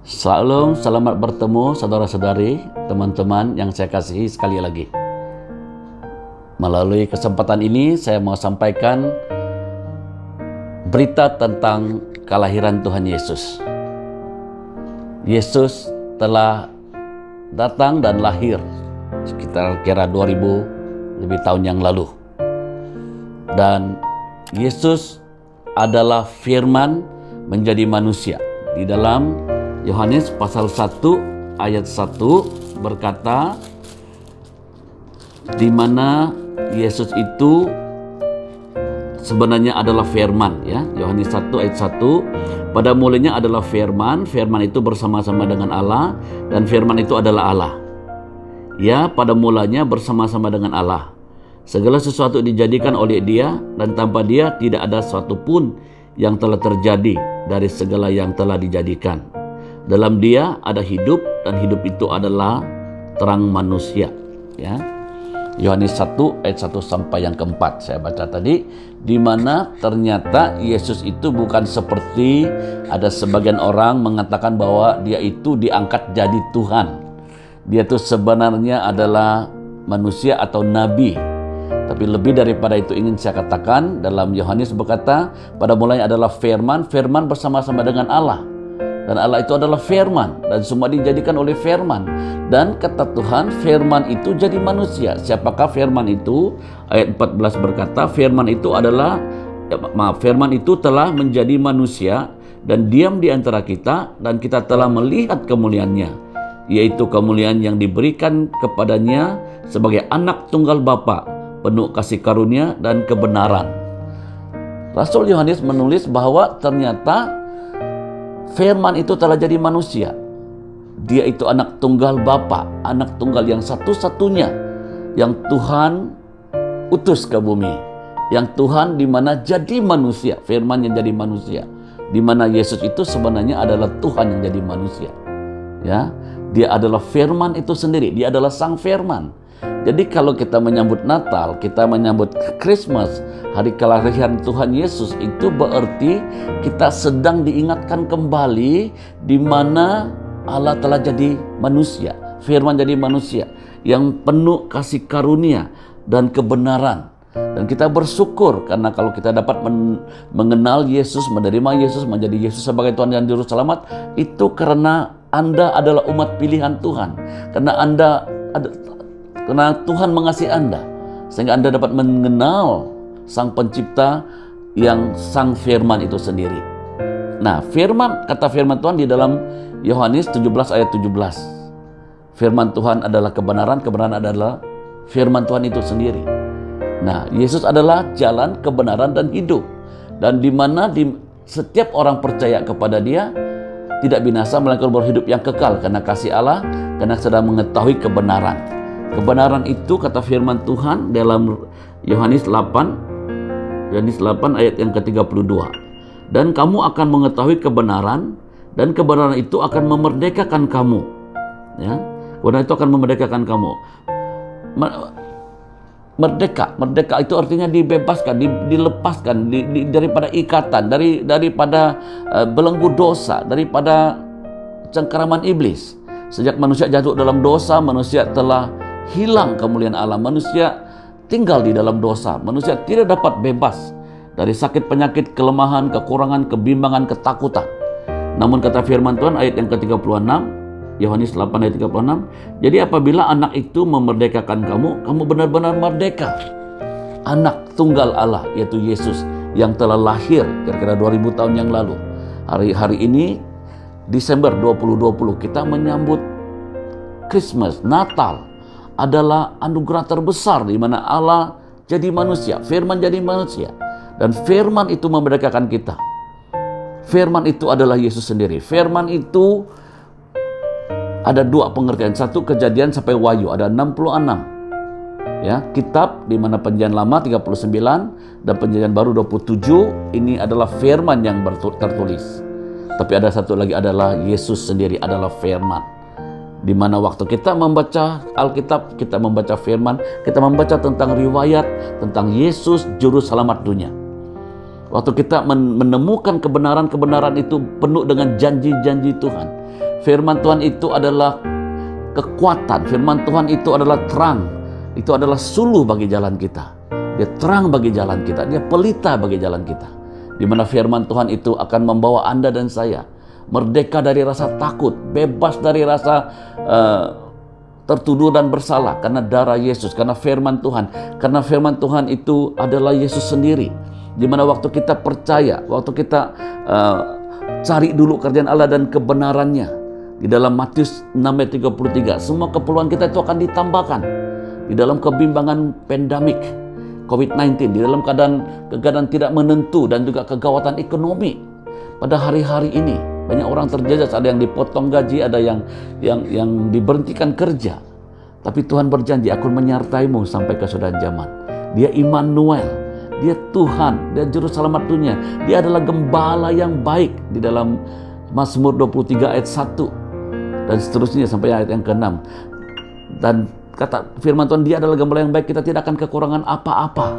Salam, selamat bertemu saudara-saudari, teman-teman yang saya kasihi sekali lagi. Melalui kesempatan ini saya mau sampaikan berita tentang kelahiran Tuhan Yesus. Yesus telah datang dan lahir sekitar kira 2000 lebih tahun yang lalu. Dan Yesus adalah firman menjadi manusia. Di dalam Yohanes pasal 1 ayat 1 berkata, di mana Yesus itu sebenarnya adalah firman, ya. Yohanes 1 ayat 1, pada mulanya adalah firman, firman itu bersama-sama dengan Allah, dan firman itu adalah Allah. Ya, pada mulanya bersama-sama dengan Allah. Segala sesuatu dijadikan oleh Dia, dan tanpa Dia tidak ada sesuatu pun yang telah terjadi dari segala yang telah dijadikan. Dalam Dia ada hidup, dan hidup itu adalah terang manusia. Ya, Yohanes 1 ayat 1 sampai yang keempat saya baca tadi, di mana ternyata Yesus itu bukan seperti ada sebagian orang mengatakan bahwa Dia itu diangkat jadi Tuhan. Dia itu sebenarnya adalah manusia atau nabi. Tapi lebih daripada itu ingin saya katakan, dalam Yohanes berkata, pada mulanya adalah firman, firman bersama-sama dengan Allah. Dan Allah itu adalah firman, dan semua dijadikan oleh firman. Dan kata Tuhan, firman itu jadi manusia. Siapakah firman itu? Ayat 14 berkata, firman itu telah menjadi manusia dan diam di antara kita, dan kita telah melihat kemuliaannya, yaitu kemuliaan yang diberikan kepadanya sebagai anak tunggal Bapa, penuh kasih karunia dan kebenaran. Rasul Yohanes menulis bahwa ternyata firman itu telah jadi manusia. Dia itu anak tunggal Bapa, anak tunggal yang satu-satunya yang Tuhan utus ke bumi, yang Tuhan di mana jadi manusia, firman yang jadi manusia, di mana Yesus itu sebenarnya adalah Tuhan yang jadi manusia. Ya, Dia adalah firman itu sendiri, Dia adalah sang firman. Jadi kalau kita menyambut Natal, kita menyambut Christmas, hari kelahiran Tuhan Yesus, itu berarti kita sedang diingatkan kembali di mana Allah telah jadi manusia, firman jadi manusia yang penuh kasih karunia dan kebenaran. Dan kita bersyukur karena kalau kita dapat mengenal Yesus, menerima Yesus, menjadi Yesus sebagai Tuhan dan Juru Selamat, itu karena Anda adalah umat pilihan Tuhan. Karena Tuhan mengasihi Anda, sehingga Anda dapat mengenal Sang Pencipta yang Sang Firman itu sendiri. Nah, kata firman Tuhan di dalam Yohanes 17 ayat 17. Firman Tuhan adalah kebenaran, kebenaran adalah firman Tuhan itu sendiri. Nah, Yesus adalah jalan, kebenaran, dan hidup. Dan di mana setiap orang percaya kepada Dia tidak binasa melainkan berhidup yang kekal karena kasih Allah, karena sedang mengetahui kebenaran. Kebenaran itu kata firman Tuhan dalam Yohanes 8 ayat yang ke-32. Dan kamu akan mengetahui kebenaran, dan kebenaran itu akan memerdekakan kamu. Ya, kebenaran itu akan memerdekakan kamu. Merdeka itu artinya dibebaskan, dilepaskan daripada ikatan, daripada belenggu dosa, daripada cengkeraman iblis. Sejak manusia jatuh dalam dosa, manusia telah hilang kemuliaan Allah. Manusia tinggal di dalam dosa. Manusia tidak dapat bebas dari sakit penyakit, kelemahan, kekurangan, kebimbangan, ketakutan. Namun kata firman Tuhan ayat yang ke-36, Yohanes 8 ayat 36, jadi apabila anak itu memerdekakan kamu, kamu benar-benar merdeka. Anak tunggal Allah, yaitu Yesus, yang telah lahir kira-kira 2000 tahun yang lalu. Hari ini Desember 2020 kita menyambut Christmas, Natal adalah anugerah terbesar di mana Allah jadi manusia, firman jadi manusia, dan firman itu memerdekakan kita. Firman itu adalah Yesus sendiri. Firman itu ada dua pengertian, satu Kejadian sampai Wahyu, ada 66. Ya, kitab di mana Perjanjian Lama 39 dan Perjanjian Baru 27, ini adalah firman yang tertulis. Tapi ada satu lagi adalah Yesus sendiri adalah firman. Di mana waktu kita membaca Alkitab, kita membaca firman, kita membaca tentang riwayat tentang Yesus Juru Selamat dunia. Waktu kita menemukan kebenaran-kebenaran itu penuh dengan janji-janji Tuhan. Firman Tuhan itu adalah kekuatan. Firman Tuhan itu adalah terang. Itu adalah suluh bagi jalan kita. Dia terang bagi jalan kita. Dia pelita bagi jalan kita. Di mana firman Tuhan itu akan membawa Anda dan saya merdeka dari rasa takut, bebas dari rasa tertuduh dan bersalah karena darah Yesus, karena firman Tuhan. Karena firman Tuhan itu adalah Yesus sendiri. Di mana waktu kita percaya, waktu kita cari dulu kerjaan Allah dan kebenarannya, di dalam Matius 6 ayat 33, semua keperluan kita itu akan ditambahkan. Di dalam kebimbangan pandemik COVID-19, di dalam keadaan tidak menentu dan juga kegawatan ekonomi pada hari-hari ini, banyak orang terjejas, ada yang dipotong gaji, ada yang diberhentikan kerja. Tapi Tuhan berjanji, aku menyertaimu sampai kesudahan zaman. Dia Immanuel, dia Tuhan, dia juru selamat dunia. Dia adalah gembala yang baik di dalam Mazmur 23 ayat 1 dan seterusnya sampai ayat yang ke-6. Dan kata firman Tuhan, dia adalah gembala yang baik, kita tidak akan kekurangan apa-apa.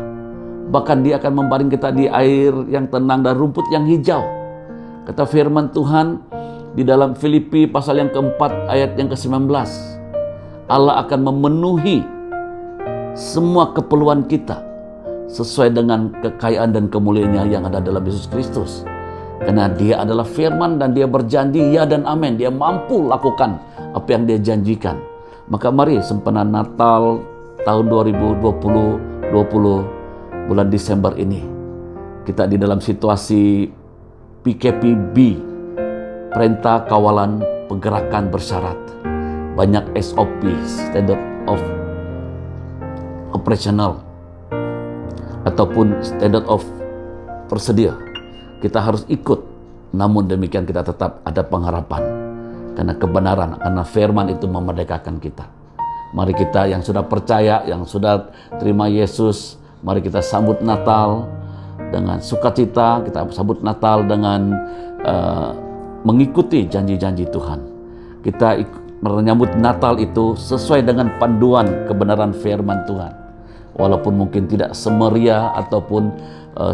Bahkan dia akan membaring kita di air yang tenang dan rumput yang hijau. Kata firman Tuhan di dalam Filipi pasal yang keempat ayat yang ke-19, Allah akan memenuhi semua keperluan kita sesuai dengan kekayaan dan kemuliaannya yang ada dalam Yesus Kristus. Karena dia adalah firman dan dia berjanji ya dan amin. Dia mampu lakukan apa yang dia janjikan. Maka mari sempena Natal tahun 2020 bulan Desember ini, kita di dalam situasi PKPB, Perintah Kawalan Pergerakan Bersyarat. Banyak SOP, Standard of Operational, ataupun Standard of Prosedur. Kita harus ikut, namun demikian kita tetap ada pengharapan. Karena kebenaran, karena firman itu memerdekakan kita. Mari kita yang sudah percaya, yang sudah terima Yesus, mari kita sambut Natal dengan sukacita. Kita sambut Natal dengan mengikuti janji-janji Tuhan. Kita menyambut Natal itu sesuai dengan panduan kebenaran firman Tuhan. Walaupun mungkin tidak semeriah ataupun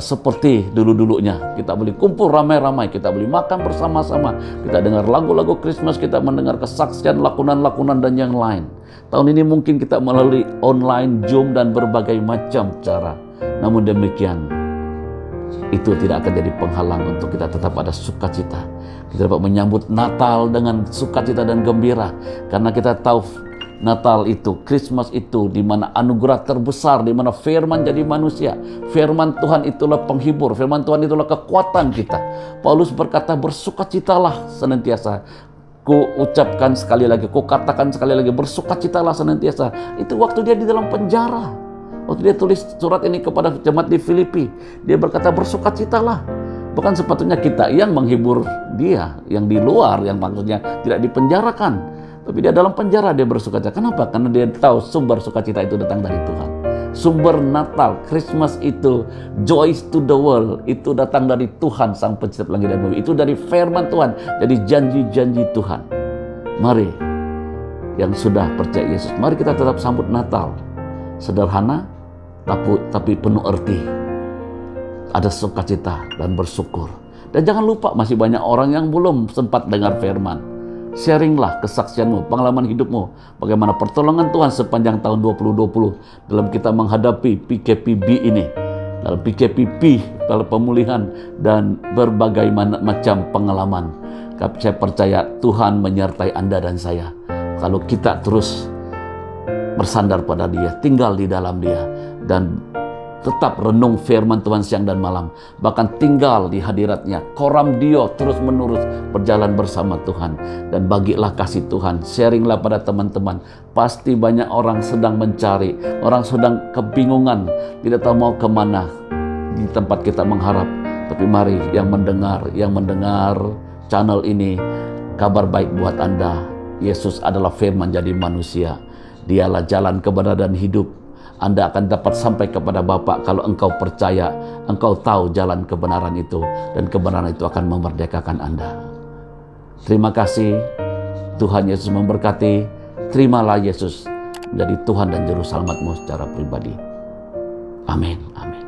seperti dulu-dulunya. Kita boleh kumpul ramai-ramai, kita boleh makan bersama-sama, kita dengar lagu-lagu Christmas, kita mendengar kesaksian, lakonan-lakonan dan yang lain. Tahun ini mungkin kita melalui online, Zoom dan berbagai macam cara. Namun demikian, itu tidak akan jadi penghalang untuk kita tetap ada sukacita. Kita dapat menyambut Natal dengan sukacita dan gembira, karena kita tahu Natal itu, Christmas itu, di mana anugerah terbesar, di mana firman jadi manusia. Firman Tuhan itulah penghibur, firman Tuhan itulah kekuatan kita. Paulus berkata, bersukacitalah senantiasa. Ku ucapkan sekali lagi, ku katakan sekali lagi, bersukacitalah senantiasa. Itu waktu dia di dalam penjara. Waktu dia tulis surat ini kepada jemaat di Filipi, dia berkata, bersukacitalah. Bukan sepatutnya kita yang menghibur dia, yang di luar, yang maksudnya tidak dipenjarakan. Tapi dia dalam penjara dia bersukacita. Kenapa? Karena dia tahu sumber sukacita itu datang dari Tuhan. Sumber Natal, Christmas itu, joy to the world, itu datang dari Tuhan Sang Pencipta langit dan bumi. Itu dari firman Tuhan, jadi janji-janji Tuhan. Mari yang sudah percaya Yesus, mari kita tetap sambut Natal. Sederhana, tapi penuh arti. Ada sukacita dan bersyukur. Dan jangan lupa, masih banyak orang yang belum sempat dengar firman. Sharinglah kesaksianmu, pengalaman hidupmu, bagaimana pertolongan Tuhan sepanjang tahun 2020 dalam kita menghadapi PKPB ini, dalam PKPP, dalam pemulihan dan berbagai macam pengalaman. Saya percaya Tuhan menyertai Anda dan saya. Kalau kita terus bersandar pada Dia, tinggal di dalam Dia, dan tetap renung firman Tuhan siang dan malam, bahkan tinggal di hadiratnya, koram Dio terus menerus berjalan bersama Tuhan, dan bagilah kasih Tuhan, sharinglah pada teman-teman. Pasti banyak orang sedang mencari, orang sedang kebingungan, tidak tahu mau kemana di tempat kita mengharap. Tapi mari yang mendengar channel ini, kabar baik buat Anda. Yesus adalah firman jadi manusia. Dialah jalan kebenaran dan hidup. Anda akan dapat sampai kepada Bapa kalau engkau percaya, engkau tahu jalan kebenaran itu, dan kebenaran itu akan memerdekakan Anda. Terima kasih. Tuhan Yesus memberkati. Terimalah Yesus menjadi Tuhan dan Juru Selamatmu secara pribadi. Amin. Amin.